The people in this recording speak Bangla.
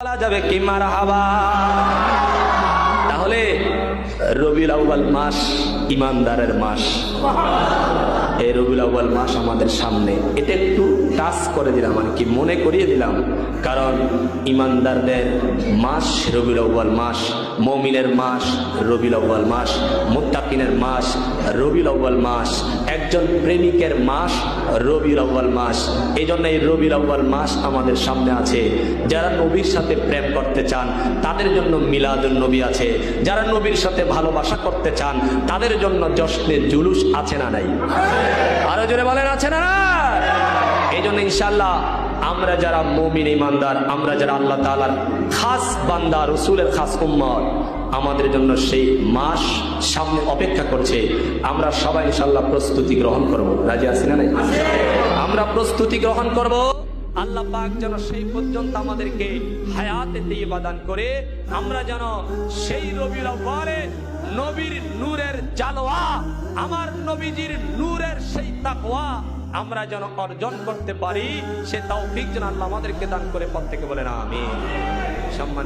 বলা যাবে কি মারহাবা। তাহলে রবিউল আউয়াল মাস ইমানদারের মাস। এই রবিউল আউয়াল মাস আমাদের সামনে, এটা একটু টাচ করে দিলাম, মানে কি মনে করিয়ে দিলাম, কারণ ইমানদারদের মাস রবিউল আউয়াল মাস, মুমিনের মাস রবিউল আউয়াল মাস, মুত্তাকিনের মাস রবিউল আউয়াল মাস, একজন প্রেমিকের মাস রবিউল আউয়াল মাস। এই জন্য এই রবিউল আউয়াল মাস আমাদের সামনে আছে। যারা নবীর সাথে প্রেম করতে চান তাদের জন্য মিলাদুন নবী আছে, যারা নবীর সাথে ভালোবাসা করতে চান তাদের জন্য জশ্নে জুলুস আছে না নাই? আরো জোরে বলেন আছে না না? এই জন্য ইনশাআল্লাহ আমরা যারা মুমিন ইমানদার, আমরা যারা আল্লাহ তাআলার খাস বান্দা, রাসূলের খাস উম্মত, আমাদের জন্য সেই মাস সামনে অপেক্ষা করছে। আমরা সবাই ইনশাআল্লাহ প্রস্তুতি গ্রহণ করব। রাজি আছি না নাই? আমরা প্রস্তুতি গ্রহণ করব। আল্লাহ পাক যেন সেই পর্যন্ত আমাদেরকে হায়াতে তাইয়্যিবা দান করে, আমরা যেন সেই রবিউল আউয়ালে নবীর নূরের জালওয়া, আমার নবীজির নূরের সেই তাকওয়া আমরা যেন অর্জন করতে পারি। সে তৌফিক যেন আল্লাহ আমাদেরকে দান করে। প্রত্যেকে বলেন আমিন। সম্মান।